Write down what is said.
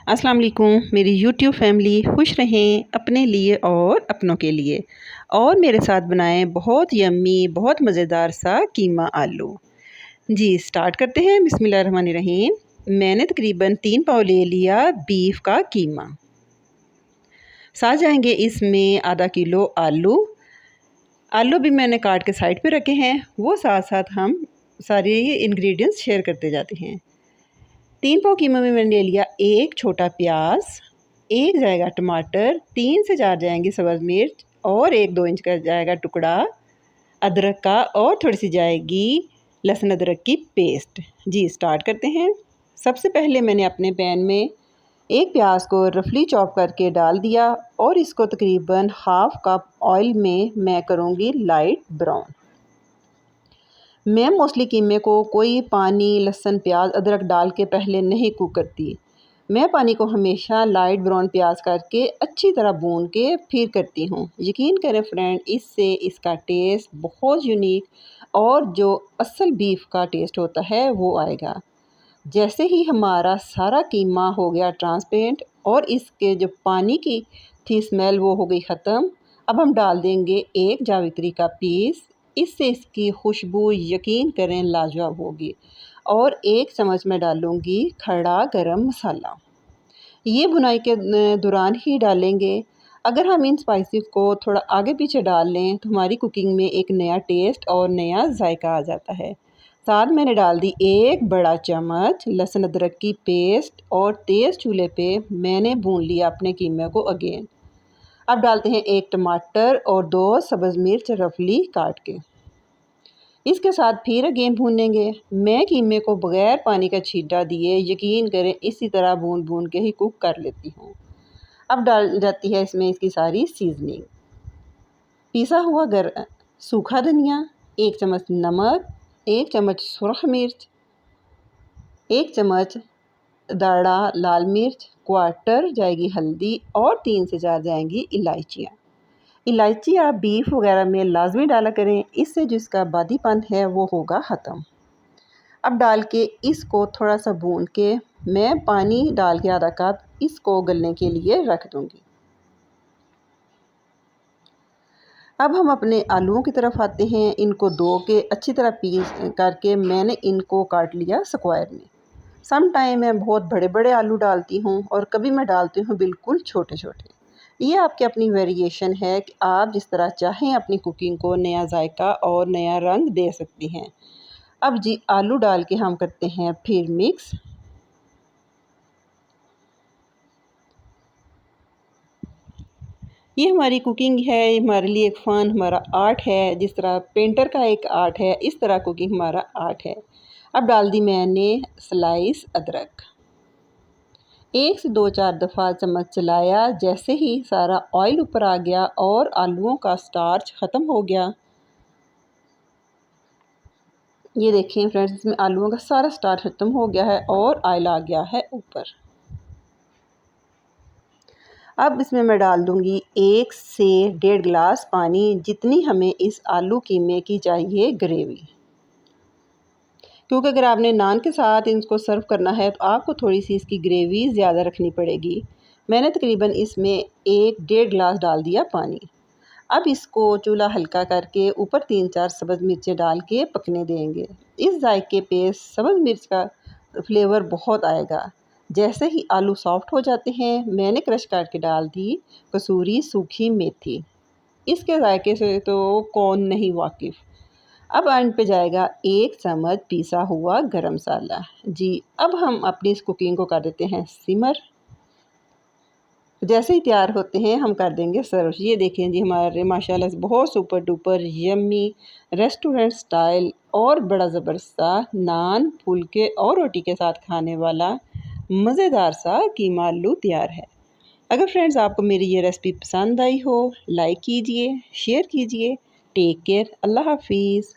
अस्सलाम वालेकुम मेरी यूट्यूब फैमिली खुश रहें अपने लिए और अपनों के लिए। और मेरे साथ बनाएं बहुत यम्मी बहुत मज़ेदार सा कीमा आलू। जी स्टार्ट करते हैं। बिस्मिल्लाहिर्रहमानिर्रहीम। मैंने तकरीबन 3 पाव ले लिया बीफ का कीमा। साथ जाएंगे इसमें आधा किलो आलू। आलू भी मैंने काट के साइड पे रखे हैं, वो साथ साथ हम सारे इंग्रेडिएंट्स शेयर करते जाते हैं। 3 पाव कीमा में मैंने ले लिया एक छोटा प्याज, एक जाएगा टमाटर, 3 से 4 जाएंगी सब्ज़ मिर्च और 1-2 इंच का जाएगा टुकड़ा अदरक का और थोड़ी सी जाएगी लहसुन अदरक की पेस्ट। जी स्टार्ट करते हैं। सबसे पहले मैंने अपने पैन में एक प्याज को रफली चॉप करके डाल दिया और इसको तकरीबन हाफ कप ऑयल में मैं करूँगी लाइट ब्राउन। मैं मोस्टली कीमे को कोई पानी लहसुन प्याज अदरक डाल के पहले नहीं कुक करती। मैं पानी को हमेशा लाइट ब्राउन प्याज करके अच्छी तरह भून के फिर करती हूँ। यकीन करें फ्रेंड, इससे इसका टेस्ट बहुत यूनिक और जो असल बीफ का टेस्ट होता है वो आएगा। जैसे ही हमारा सारा कीमा हो गया ट्रांसपेरेंट और इसके जो पानी की थी स्मेल वो हो गई ख़त्म, अब हम डाल देंगे एक जावित्री का पीस। इससे इसकी खुशबू यकीन करें लाजवाब होगी। और 1 चम्मच मैं डालूँगी खड़ा गरम मसाला। ये भुनाई के दौरान ही डालेंगे। अगर हम इन स्पाइसेस को थोड़ा आगे पीछे डाल लें तो हमारी कुकिंग में एक नया टेस्ट और नया जायका आ जाता है। साथ मैंने डाल दी 1 बड़ा चम्मच लहसुन अदरक की पेस्ट और तेज़ चूल्हे पे मैंने भून लिया अपने कीमे को अगेन। अब डालते हैं 1 टमाटर और 2 सब्ज़ मिर्च रफली काट के। इसके साथ फिर अगेन भूनेंगे। मैं कीमे को बगैर पानी का छींटा दिए यकीन करें इसी तरह भून भून के ही कुक कर लेती हूँ। अब डाल जाती है इसमें इसकी सारी सीजनिंग। पिसा हुआ सूखा धनिया, 1 चम्मच नमक, 1 चम्मच सुरख मिर्च, 1 चम्मच दाढ़ा लाल मिर्च, क्वार्टर जाएगी हल्दी और 3 से 4 जाएंगी इलायचियाँ। इलायची आप बीफ वगैरह में लाजमी डाला करें, इससे जिसका बादीपन है वो होगा ख़त्म। अब डाल के इसको थोड़ा सा भून के मैं पानी डाल के आधा कप इसको गलने के लिए रख दूँगी। अब हम अपने आलूओं की तरफ आते हैं। इनको धो के अच्छी तरह पीस करके मैंने इनको काट लिया स्क्वायर में। सम टाइम मैं बहुत बड़े बड़े आलू डालती हूँ और कभी मैं डालती हूँ बिल्कुल छोटे छोटे। ये आपकी अपनी वेरिएशन है कि आप जिस तरह चाहें अपनी कुकिंग को नया जायका और नया रंग दे सकती हैं। अब जी आलू डाल के हम करते हैं फिर मिक्स। ये हमारी कुकिंग है, ये हमारे लिए एक फ़न हमारा आर्ट है। जिस तरह पेंटर का एक आर्ट है इस तरह कुकिंग हमारा आर्ट है। अब डाल दी मैंने स्लाइस अदरक। 1 से 2-4 दफ़ा चम्मच चलाया। जैसे ही सारा ऑयल ऊपर आ गया और आलूओं का स्टार्च ख़त्म हो गया, ये देखें फ्रेंड्स, इसमें आलूओं का सारा स्टार्च ख़त्म हो गया है और ऑयल आ गया है ऊपर। अब इसमें मैं डाल दूंगी 1 से 1.5 गिलास पानी, जितनी हमें इस आलू कीमे की चाहिए ग्रेवी। क्योंकि अगर आपने नान के साथ इनको सर्व करना है तो आपको थोड़ी सी इसकी ग्रेवी ज़्यादा रखनी पड़ेगी। मैंने तकरीबन इसमें 1-1.5 गिलास डाल दिया पानी। अब इसको चूल्हा हल्का करके ऊपर 3-4 सब्ज़ मिर्चें डाल के पकने देंगे। इस जायके पे सब्ज़ मिर्च का फ्लेवर बहुत आएगा। जैसे ही आलू सॉफ्ट हो जाते हैं मैंने क्रश करके डाल दी कसूरी सूखी मेथी। इसके जायके से तो कौन नहीं वाकिफ़। अब एंड पे जाएगा 1 चम्मच पिसा हुआ गरम मसाला। जी अब हम अपनी इस कुकिंग को कर देते हैं सिमर। जैसे ही तैयार होते हैं हम कर देंगे सर्व। ये देखें जी हमारे माशाल्लाह से बहुत super duper yummy restaurant style और बड़ा ज़बरदस्त सा नान फुलके और रोटी के साथ खाने वाला मज़ेदार सा कीमा आलू तैयार है। अगर फ्रेंड्स आपको मेरी ये रेसिपी पसंद आई हो, लाइक कीजिए, शेयर कीजिए। टेक केयर, अल्लाह हाफिज़।